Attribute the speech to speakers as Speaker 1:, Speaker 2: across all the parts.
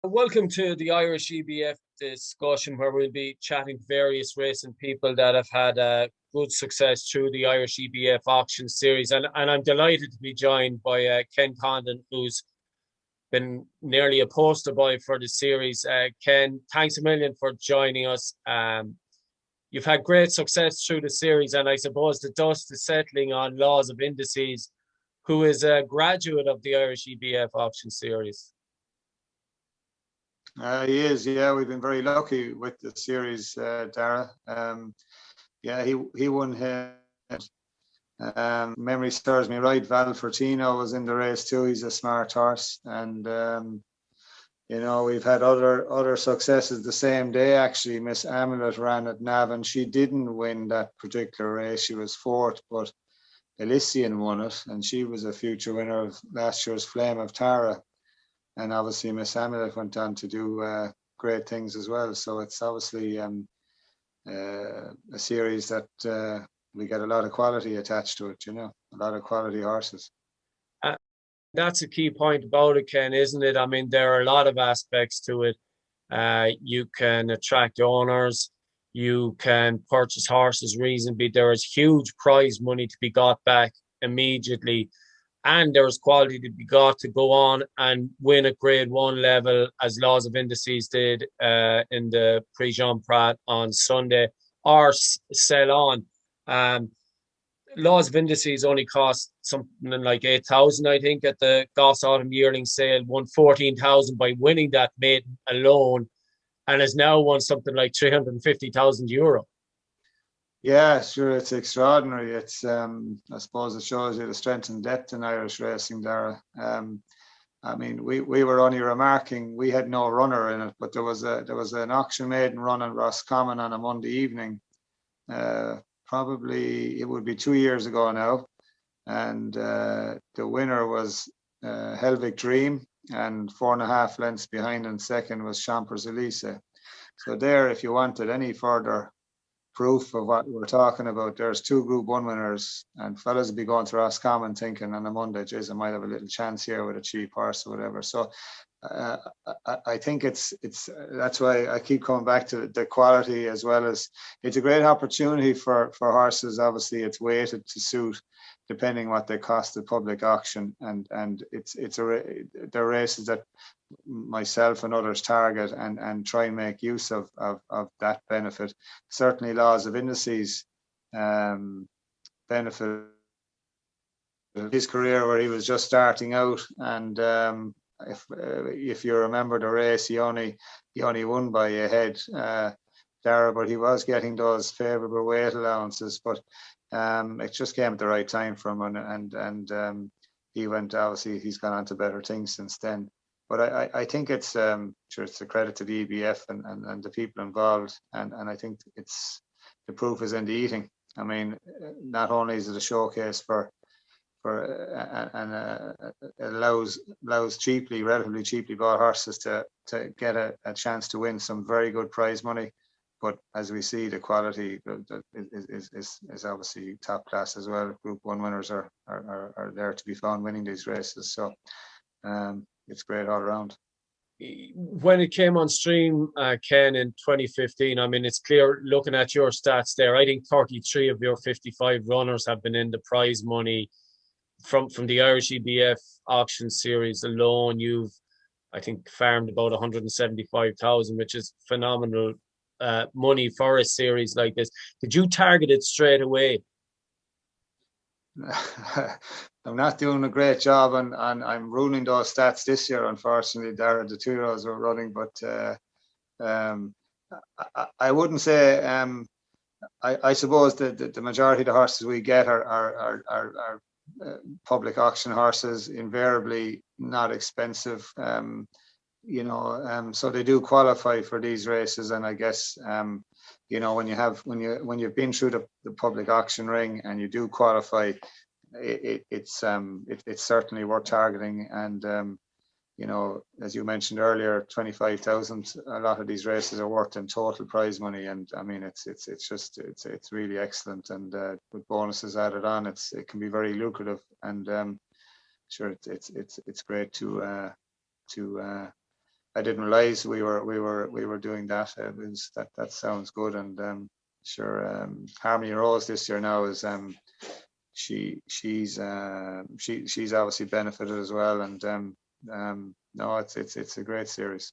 Speaker 1: Welcome to the Irish EBF discussion, where we'll be chatting to various racing people that have had good success through the Irish EBF auction series. And I'm delighted to be joined by Ken Condon, who's been nearly a poster boy for the series. Ken, thanks a million for joining us. You've had great success through the series, and I suppose the dust is settling on Laws of Indices, who is a graduate of the Irish EBF auction series.
Speaker 2: He is, yeah. We've been very lucky with the series, Daragh. Yeah, he won his. Memory serves me right. Val Fortino was in the race too. He's a smart horse, and we've had other successes the same day. Actually, Miss Amulet ran at Navan. She didn't win that particular race. She was fourth, but Elysian won it, and she was a future winner of last year's Flame of Tara. And obviously, Miss Amulet went on to do great things as well. So it's obviously a series that we get a lot of quality attached to it, a lot of quality horses.
Speaker 1: That's a key point about it, Ken, isn't it? I mean, there are a lot of aspects to it. You can attract owners. You can purchase horses reasonably. There is huge prize money to be got back immediately. And there is quality to be got to go on and win at grade one level, as Laws of Indices did in the Prix Jean Prat on Sunday, or sell on. Laws of Indices only cost something like 8,000, I think, at the Goss Autumn Yearling sale. Won 14,000 by winning that maiden alone, and has now won something like €350,000.
Speaker 2: Yeah, sure, it's extraordinary. It's I suppose it shows you the strength and depth in Irish racing there. I mean, we were only remarking we had no runner in it, but there was an auction maiden run in Roscommon on a Monday evening. Probably it would be 2 years ago now, and the winner was Helvig Dream, and 4.5 lengths behind, and second was Champers Elise. So there, if you wanted any further proof of what we're talking about, there's 2 Group 1 winners, and fellas will be going to Roscommon thinking on a Monday, geez, I might have a little chance here with a cheap horse or whatever. So I think it's that's why I keep coming back to the quality, as well as it's a great opportunity for horses. Obviously, it's weighted to suit depending what they cost the public auction, and they're races that myself and others target and try and make use of that benefit. Certainly, Laws of Indices benefit his career, where he was just starting out, and if you remember the race, he only won by a head, Daragh, but he was getting those favourable weight allowances. But it just came at the right time for him, and he went. Obviously, he's gone on to better things since then. But I think it's sure it's a credit to the EBF and the people involved, and I think it's the proof is in the eating. I mean, not only is it a showcase and it allows relatively cheaply bought horses to get a chance to win some very good prize money, but as we see, the quality is obviously top class as well. Group 1 winners are there to be found winning these races, so it's great all around.
Speaker 1: When it came on stream, Ken, in 2015, I mean, it's clear looking at your stats there. I think 33 of your 55 runners have been in the prize money from the Irish EBF auction series alone. You've, I think, farmed about 175,000, which is phenomenal money for a series like this. Did you target it straight away?
Speaker 2: I'm not doing a great job, and I'm ruling those stats this year, unfortunately. Daragh, the 2-year-olds were running, but I wouldn't say. I suppose the majority of the horses we get are public auction horses, invariably not expensive. So they do qualify for these races, and I guess when you've been through the public auction ring and you do qualify, it's certainly worth targeting. And as you mentioned earlier, 25,000. A lot of these races are worth in total prize money, and I mean it's really excellent. And with bonuses added on, it can be very lucrative. And sure, it's great to I didn't realize we were doing that. That sounds good. And sure, Harmony Rose this year now is she's obviously benefited as well. And no, it's a great series.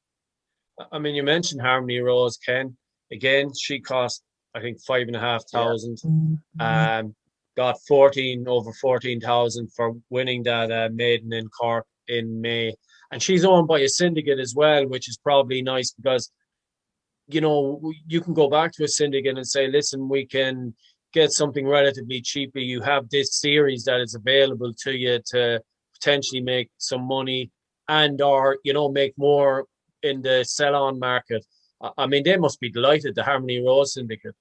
Speaker 1: I mean, you mentioned Harmony Rose, Ken. Again, she cost, I think, 5,500. Got over 14,000 for winning that maiden in Cork in May. And she's owned by a syndicate as well, which is probably nice because, you know, you can go back to a syndicate and say, listen, we can get something relatively cheaply. You have this series that is available to you to potentially make some money and or, you know, make more in the sell-on market. I mean, they must be delighted, the Harmony Rose syndicate.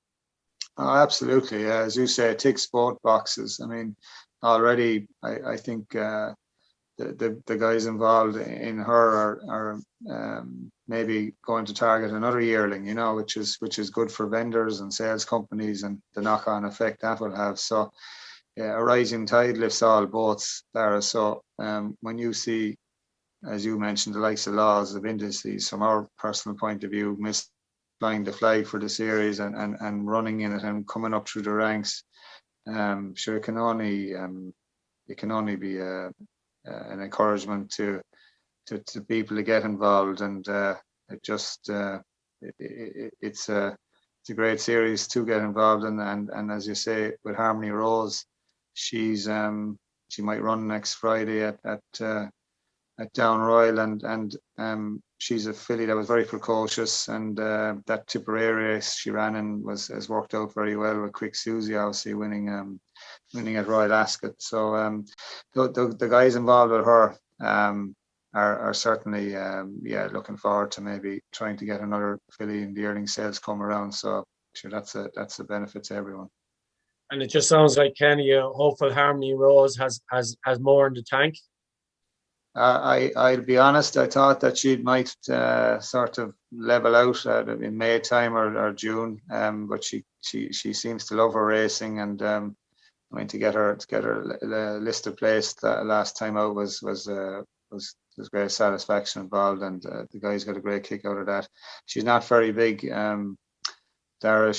Speaker 2: Oh, absolutely. Yeah. As you say, it ticks both boxes. I mean, already, I think the guys involved in her are maybe going to target another yearling, you know, which is good for vendors and sales companies and the knock-on effect that will have. So, yeah, a rising tide lifts all boats, Daragh. So, when you see, as you mentioned, the likes of Laws of Indices, from our personal point of view, flying the flag for the series and running in it and coming up through the ranks, sure, it can only be an encouragement to people to get involved, and it's a great series to get involved in. And as you say, with Harmony Rose, she might run next Friday at Down Royal, and she's a filly that was very precocious, and that Tipperary race she ran in has worked out very well with Quick Susie, obviously winning at Royal Ascot. So the guys involved with her are certainly looking forward to maybe trying to get another filly in the yearling sales come around. So sure, that's a benefit to everyone.
Speaker 1: And it just sounds like, Kenny, hopeful Harmony Rose has more in the tank.
Speaker 2: I'll be honest, I thought that she might sort of level out in May time or June, but she seems to love her racing, and I mean, to get her listed place that last time out was great satisfaction involved, and the guys got a great kick out of that. She's not very big, Daragh.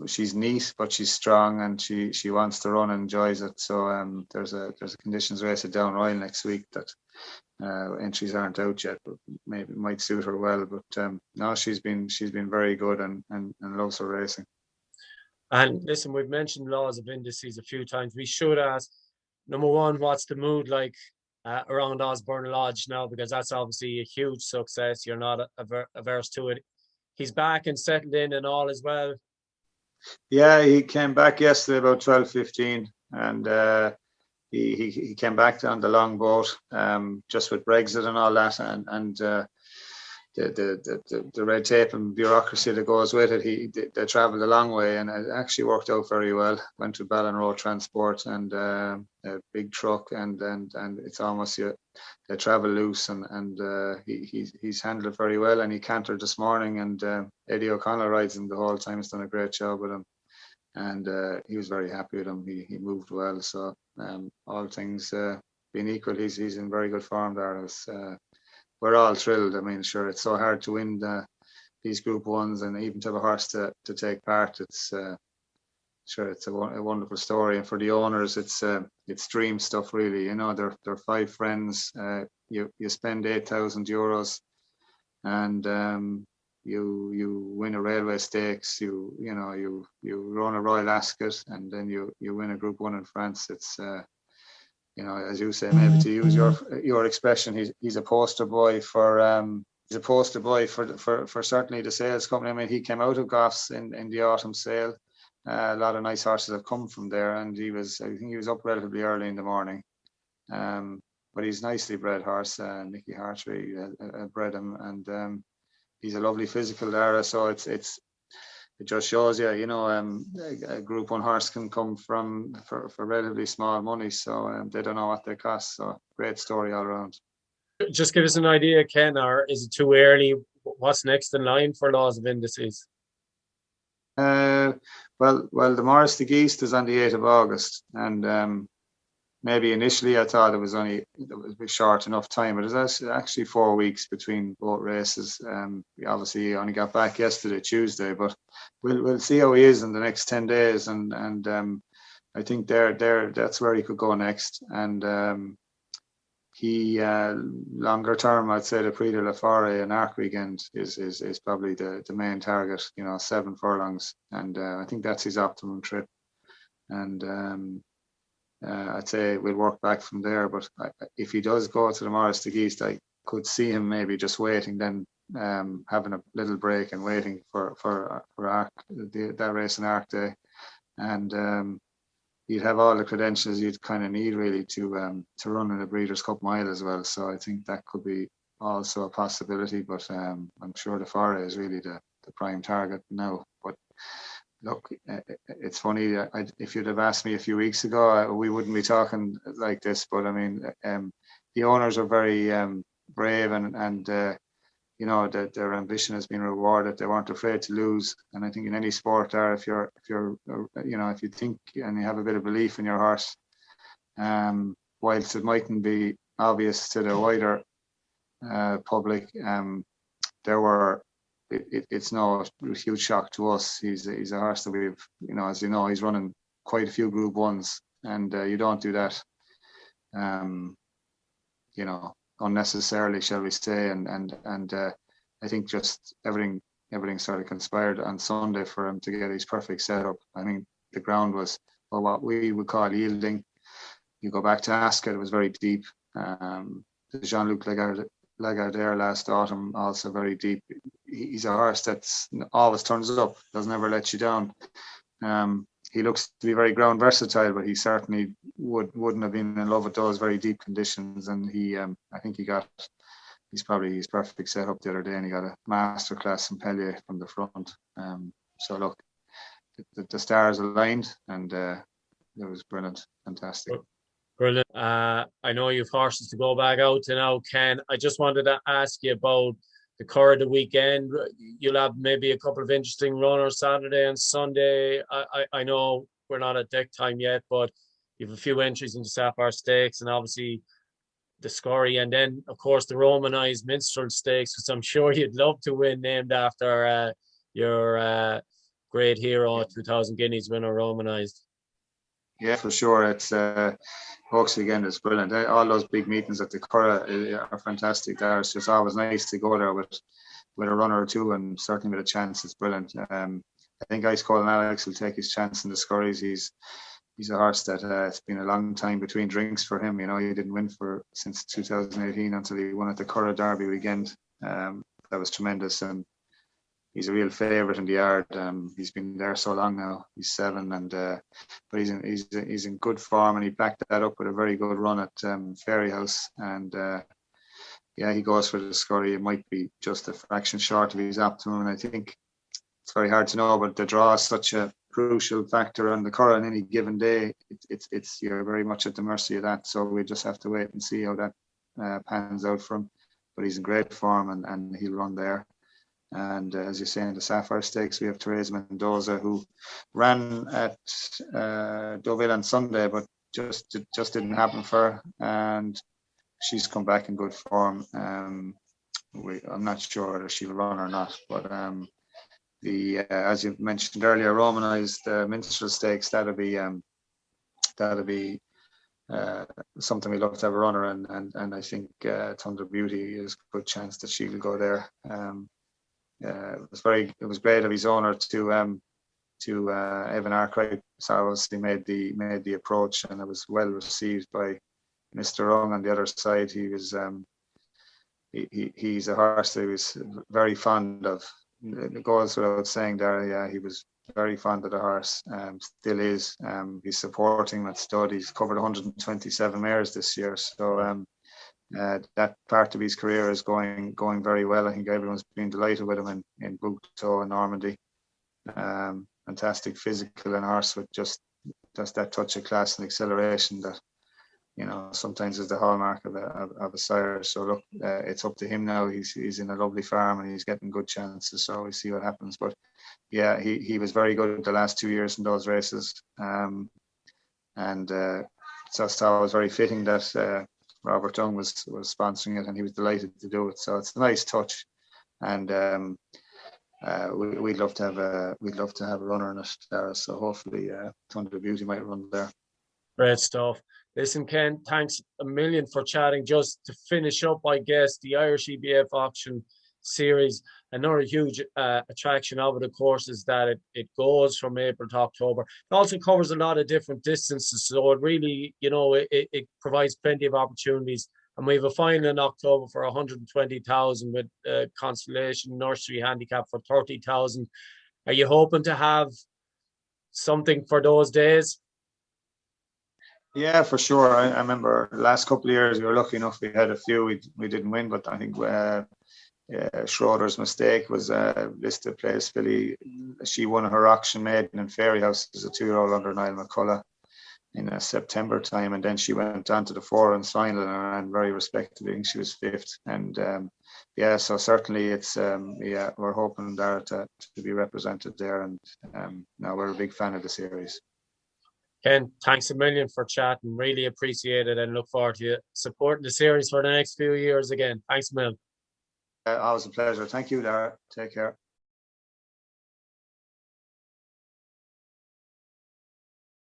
Speaker 2: She's neat, but she's strong, and she wants to run and enjoys it. So there's a conditions race at Down Royal next week that entries aren't out yet, but maybe might suit her well. But no, she's been very good and loves her racing.
Speaker 1: And listen, we've mentioned Laws of Indices a few times. We should ask, number one, what's the mood like around Osborne Lodge now? Because that's obviously a huge success. You're not averse to it. He's back and settled in and all as well.
Speaker 2: Yeah, he came back yesterday about 12:15, and he came back on the long boat, just with Brexit and all that, and the red tape and bureaucracy that goes with it. They travelled a long way, and it actually worked out very well. Went to Ballon Road Transport and a big truck, and it's almost they travel loose, and he's handled it very well. And he cantered this morning, and Eddie O'Connell rides him the whole time. He's done a great job with him, and he was very happy with him. He moved well, so all things being equal, he's in very good form there. We're all thrilled. I mean, sure, it's so hard to win these Group 1s, and even to have a horse to take part. It's sure, it's a wonderful story, and for the owners, it's dream stuff, really. You know, they're five friends. You spend €8,000, and you win a railway stakes. You run a Royal Ascot, and then you win a Group 1 in France. It's you know, as you say, maybe to use your expression, he's a poster boy for certainly the sales company. I mean, he came out of Goffs in the autumn sale. A lot of nice horses have come from there, and I think he was up relatively early in the morning. But he's a nicely bred horse. Nicky Hartree bred him, and he's a lovely physical there. So it just shows you, a Group 1 horse can come for relatively small money, so they don't know what they cost. So great story all around.
Speaker 1: Just give us an idea, Ken, or is it too early? What's next in line for Laws of Indices?
Speaker 2: Well, the Morris de Geest is on the 8th of August, and maybe initially I thought it was a short enough time, but it's actually 4 weeks between both races. Obviously he only got back yesterday, Tuesday, but we'll see how he is in the next 10 days, and I think that's where he could go next. And he longer term, I'd say the Prix de la Forêt and Arc Weekend is probably the main target. 7 furlongs, and I think that's his optimum trip. And I'd say we'll work back from there. But if he does go to the Morris de Geest, I could see him maybe just waiting, then having a little break and waiting for Arc, that race in Arc Day, and you'd have all the credentials you'd kind of need really to run in a Breeders' Cup Mile as well. So I think that could be also a possibility. But I'm sure the Forêt is really the prime target now. But look, it's funny. If you'd have asked me a few weeks ago, we wouldn't be talking like this. But I mean, the owners are very brave, and that their ambition has been rewarded. They weren't afraid to lose, and I think in any sport, if you think and you have a bit of belief in your horse, whilst it mightn't be obvious to the wider public, it's no huge shock to us. He's a horse that we've, as you know, he's running quite a few Group 1s, and you don't do that, unnecessarily, shall we say, and I think just everything sort of conspired on Sunday for him to get his perfect setup. I mean, the ground was, well, what we would call yielding. You go back to Ascot, it was very deep. The Jean-Luc Lagardère last autumn, also very deep. He's a horse that's always turns up, doesn't ever let you down. He looks to be very ground versatile, but he certainly wouldn't have been in love with those very deep conditions. And I think he's probably his perfect setup the other day, and he got a masterclass in Pellier from the front. So look, the stars aligned, and it was brilliant, fantastic.
Speaker 1: Brilliant. I know you've horses to go back out to now, Ken. I just wanted to ask you about the Curragh of the weekend. You'll have maybe a couple of interesting runners Saturday and Sunday. I know we're not at deck time yet, but you have a few entries into Sapphire Stakes, and obviously the Scurry, and then of course the Romanized Minstrel Stakes, which I'm sure you'd love to win, named after your great hero, 2000 Guineas winner, Romanized.
Speaker 2: Yeah, for sure. It's Hawks weekend is brilliant. All those big meetings at the Curragh are fantastic. It's just always nice to go there with a runner or two, and certainly with a chance. It's brilliant. I think Ice Cold and Alex will take his chance in the Scurries. He's a horse that it's been a long time between drinks for him. He didn't win since 2018 until he won at the Curragh Derby weekend. That was tremendous, and he's a real favourite in the yard. He's been there so long now. He's 7, and but he's in good form, and he backed that up with a very good run at Fairyhouse. And he goes for the Scurry. It might be just a fraction short of his optimum, and I think it's very hard to know. But the draw is such a crucial factor on the Curragh on any given day. It's you're very much at the mercy of that. So we just have to wait and see how that pans out for him. But he's in great form, and he'll run there. And as you say, in the Sapphire Stakes, we have Therese Mendoza, who ran at Deauville on Sunday, but just didn't happen for her, and she's come back in good form. I'm not sure whether she'll run or not, but as you mentioned earlier, Romanized Minstrel Stakes, that'll be something we love to have a runner, and I think Thunder Beauty is a good chance that she will go there. It was great of his owner to Evan Arkwright. So obviously made the approach, and it was well received by Mr. Ung on the other side. He was he's a horse that he was very fond of. It goes without saying there. Yeah, he was very fond of the horse. Still is. He's supporting him at stud. He's covered 127 mares this year. So that part of his career is going very well. I think everyone's been delighted with him in Bouteau and Normandy. Fantastic physical and horse with just that touch of class and acceleration that sometimes is the hallmark of a sire. So look, it's up to him now. He's in a lovely farm and he's getting good chances. So we see what happens. But yeah, he was very good the last 2 years in those races. And just thought it was very fitting that Robert Dung was sponsoring it, and he was delighted to do it. So it's a nice touch, and we'd love to have a runner in it there. So hopefully, Thunder Beauty might run there.
Speaker 1: Great stuff. Listen, Ken, thanks a million for chatting. Just to finish up, I guess, the Irish EBF auction series, another huge attraction of it, of course, is that it goes from April to October. It also covers a lot of different distances. So it really, it provides plenty of opportunities. And we have a final in October for 120,000 with Constellation Nursery Handicap for 30,000. Are you hoping to have something for those days?
Speaker 2: Yeah, for sure. I remember the last couple of years we were lucky enough. We had a few. We didn't win, but I think Schroeder's mistake was Lista Place Philly. She won her auction maiden in Fairy House as a 2-year-old under Niall McCullough in September time, and then she went on to the forums final and ran very respectably. I think she was 5th, and so certainly it's we're hoping there to be represented there, and now we're a big fan of the series.
Speaker 1: Ken, thanks a million for chatting. Really appreciate it, and look forward to supporting the series for the next few years again. Thanks a million.
Speaker 2: Always a pleasure. Thank you, Daragh. Take care.